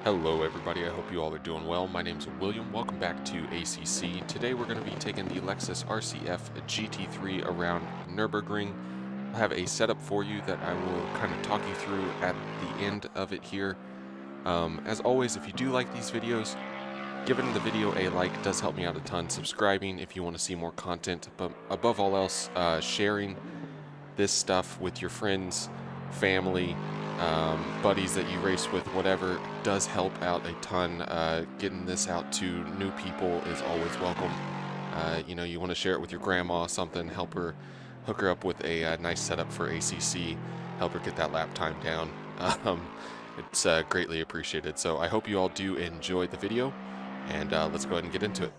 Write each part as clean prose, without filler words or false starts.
Hello everybody, I hope you all are doing well. My name is William. Welcome back to ACC. Today we're going to be taking the Lexus RCF GT3 around Nurburgring. I have a setup for you that I will kind of talk you through at the end of it here. As always, if you do like these videos, giving the video a like does help me out a ton. Subscribing if you want to see more content, but above all else, sharing this stuff with your friends, family, buddies that you race with, whatever, does help out a ton. Getting this out to new people is always welcome. You want to share it with your grandma, something, help her, hook her up with a nice setup for ACC, help her get that lap time down. It's greatly appreciated. So I hope you all do enjoy the video, and let's go ahead and get into it.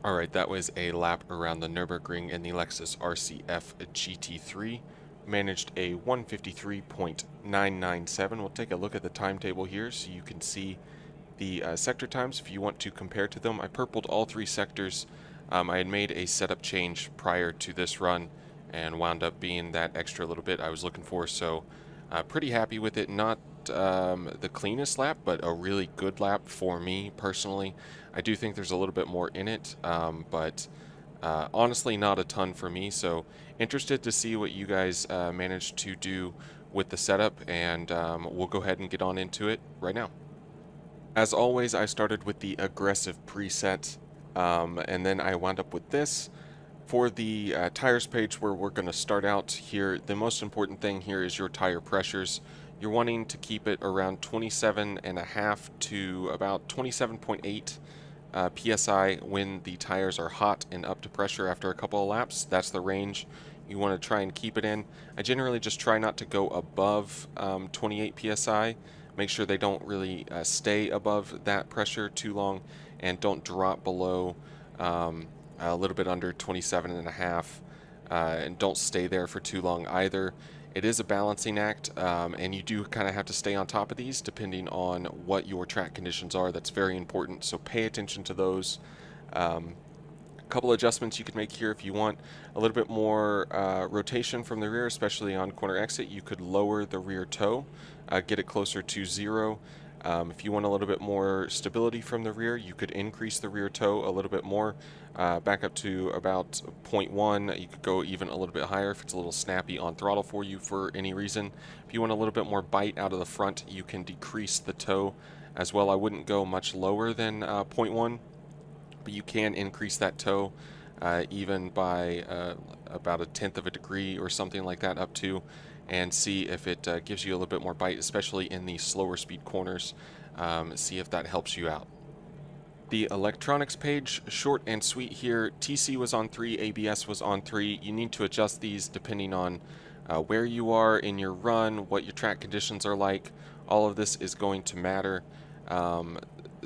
Alright, that was a lap around the Nurburgring in the Lexus RCF GT3. Managed a 153.997. We'll take a look at the timetable here so you can see the sector times if you want to compare to them. I purpled all three sectors. I had made a setup change prior to this run and wound up being that extra little bit I was looking for, so pretty happy with it. Not the cleanest lap, but a really good lap for me personally. I do think there's a little bit more in it, but honestly not a ton for me, so interested to see what you guys managed to do with the setup, and we'll go ahead and get on into it right now. As always, I started with the aggressive preset, and then I wound up with this. For the tires page where we're going to start out here, the most important thing here is your tire pressures. You're wanting to keep it around 27.5 to about 27.8 PSI when the tires are hot and up to pressure after a couple of laps. That's the range you want to try and keep it in. I generally just try not to go above 28 PSI. Make sure they don't really stay above that pressure too long, and don't drop below a little bit under 27.5, and don't stay there for too long either. It is a balancing act, and you do kind of have to stay on top of these depending on what your track conditions are. That's very important, so pay attention to those. A couple adjustments you can make here if you want a little bit more rotation from the rear, especially on corner exit. You could lower the rear toe, get it closer to 0. If you want a little bit more stability from the rear, you could increase the rear toe a little bit more, back up to about 0.1. You could go even a little bit higher if it's a little snappy on throttle for you for any reason. If you want a little bit more bite out of the front, you can decrease the toe as well. I wouldn't go much lower than 0.1, but you can increase that toe even by about 1/10 of a degree or something like that up to. and see if it gives you a little bit more bite, especially in the slower speed corners. See if that helps you out. The electronics page, short and sweet here. TC was on 3, ABS was on 3. You need to adjust these depending on where you are in your run, what your track conditions are like. All of this is going to matter.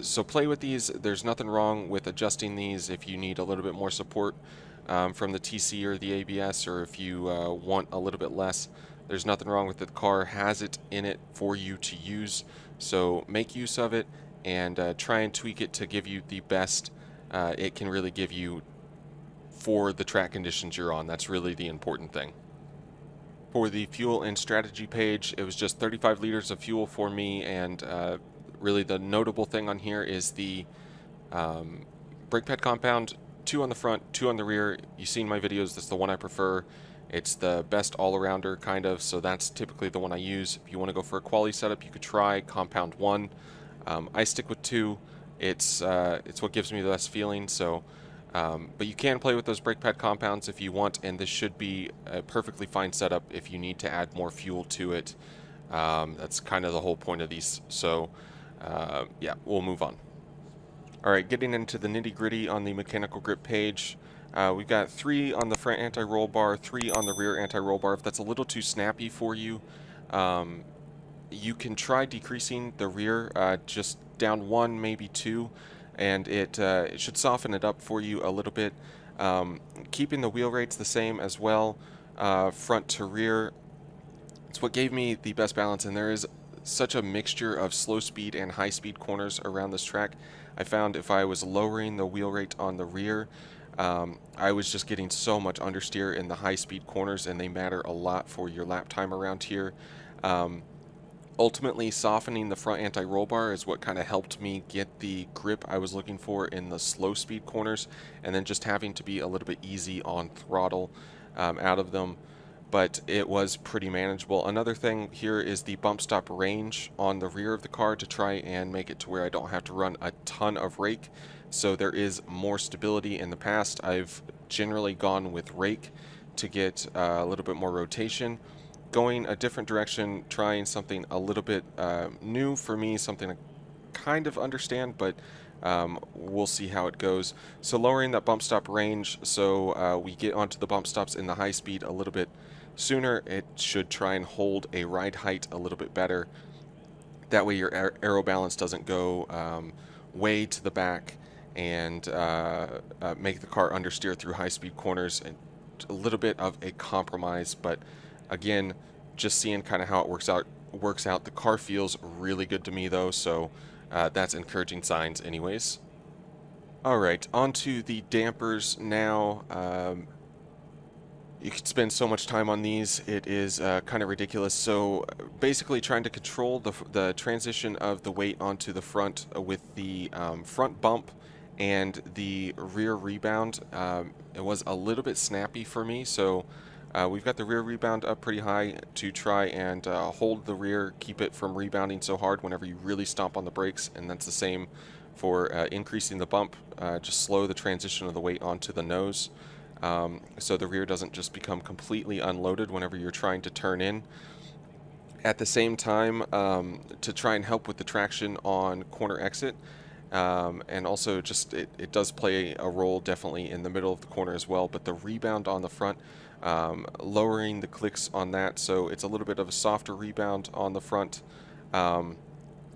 So play with these. There's nothing wrong with adjusting these if you need a little bit more support from the TC or the ABS, or if you want a little bit less. There's nothing wrong with it. The car has it in it for you to use, so make use of it and try and tweak it to give you the best it can really give you for the track conditions you're on. That's really the important thing. For the fuel and strategy page, it was just 35 liters of fuel for me, and really the notable thing on here is the brake pad compound, 2 on the front, 2 on the rear. You've seen my videos, that's the one I prefer. It's the best all-arounder kind of, so that's typically the one I use. If you want to go for a quality setup, you could try compound 1. I stick with 2. It's what gives me the best feeling. So, but you can play with those brake pad compounds if you want, and this should be a perfectly fine setup if you need to add more fuel to it. That's kind of the whole point of these. So, yeah, we'll move on. All right, getting into the nitty-gritty on the mechanical grip page. We've got 3 on the front anti-roll bar, 3 on the rear anti-roll bar. If that's a little too snappy for you, you can try decreasing the rear just down 1, maybe 2, and it should soften it up for you a little bit. Keeping the wheel rates the same as well, front to rear. It's what gave me the best balance, and there is such a mixture of slow speed and high speed corners around this track. I found if I was lowering the wheel rate on the rear, I was just getting so much understeer in the high speed corners, and they matter a lot for your lap time around here. Ultimately, softening the front anti-roll bar is what kind of helped me get the grip I was looking for in the slow speed corners, and then just having to be a little bit easy on throttle out of them. But it was pretty manageable. Another thing here is the bump stop range on the rear of the car to try and make it to where I don't have to run a ton of rake. So there is more stability. In the past, I've generally gone with rake to get a little bit more rotation. Going a different direction, trying something a little bit new for me, something I kind of understand, but we'll see how it goes. So lowering that bump stop range, so we get onto the bump stops in the high speed a little bit sooner. It should try and hold a ride height a little bit better. That way your aero balance doesn't go way to the back and make the car understeer through high speed corners. And a little bit of a compromise, but again, just seeing kind of how it works out. The car feels really good to me though, so that's encouraging signs anyways. Alright, on to the dampers now. You could spend so much time on these, it is kind of ridiculous. So basically trying to control the transition of the weight onto the front with the front bump and the rear rebound. It was a little bit snappy for me, so we've got the rear rebound up pretty high to try and hold the rear, keep it from rebounding so hard whenever you really stomp on the brakes, and that's the same for increasing the bump. Just slow the transition of the weight onto the nose, so the rear doesn't just become completely unloaded whenever you're trying to turn in. At the same time, to try and help with the traction on corner exit, and also just it does play a role definitely in the middle of the corner as well, but the rebound on the front, lowering the clicks on that so it's a little bit of a softer rebound on the front, so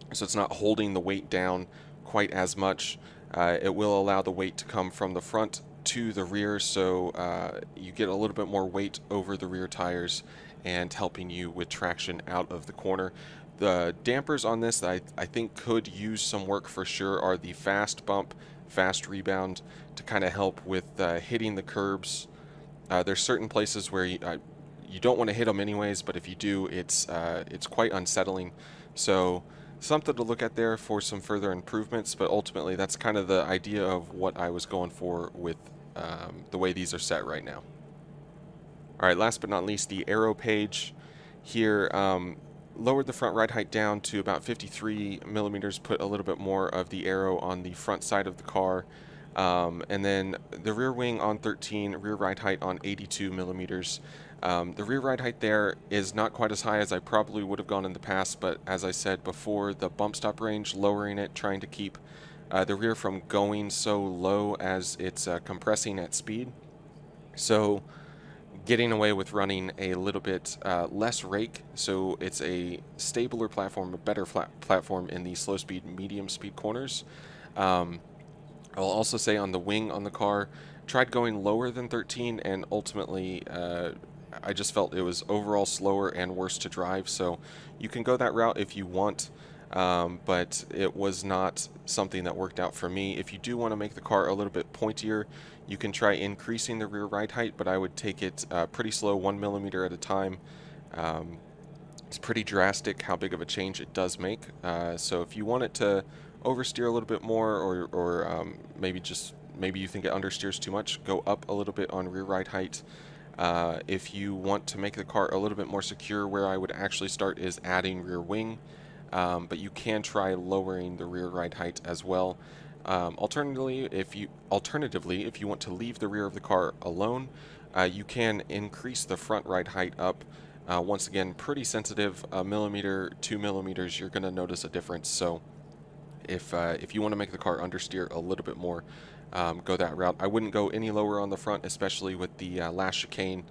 it's not holding the weight down quite as much. It will allow the weight to come from the front to the rear, so you get a little bit more weight over the rear tires and helping you with traction out of the corner. The dampers on this that I think could use some work for sure are the fast bump, fast rebound to kind of help with hitting the curbs. There's certain places where you don't want to hit them anyways, but if you do, it's quite unsettling. So something to look at there for some further improvements, but ultimately that's kind of the idea of what I was going for with the way these are set right now. Alright, last but not least, the Aero page here. Lowered the front ride height down to about 53 millimeters, put a little bit more of the Aero on the front side of the car, and then the rear wing on 13, rear ride height on 82 millimeters. The rear ride height there is not quite as high as I probably would have gone in the past, but as I said before, the bump stop range, lowering it, trying to keep the rear from going so low as it's compressing at speed. So getting away with running a little bit less rake, so it's a stabler platform, a better platform in the slow speed, medium speed corners. Um, I'll also say on the wing on the car, tried going lower than 13, and ultimately I just felt it was overall slower and worse to drive. So you can go that route if you want, but it was not something that worked out for me. If you do want to make the car a little bit pointier, you can try increasing the rear ride height, but I would take it pretty slow, 1 millimeter at a time. Um, it's pretty drastic how big of a change it does make. So if you want it to oversteer a little bit more, or maybe you think it understeers too much, go up a little bit on rear ride height. If you want to make the car a little bit more secure, where I would actually start is adding rear wing, but you can try lowering the rear ride height as well. Alternatively, if you want to leave the rear of the car alone, you can increase the front ride height up. Once again, pretty sensitive, a millimeter, 2 millimeters, you're going to notice a difference. So if you want to make the car understeer a little bit more, go that route. I wouldn't go any lower on the front, especially with the last chicane.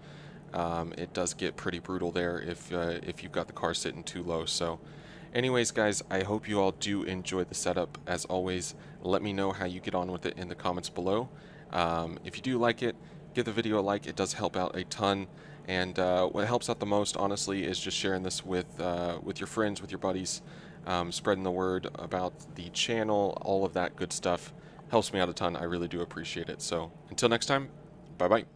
It does get pretty brutal there if you've got the car sitting too low. So anyways, guys, I hope you all do enjoy the setup. As always, let me know how you get on with it in the comments below. If you do like it, give the video a like. It does help out a ton. And what helps out the most, honestly, is just sharing this with your friends, with your buddies, spreading the word about the channel, all of that good stuff. Helps me out a ton. I really do appreciate it. So until next time, bye-bye.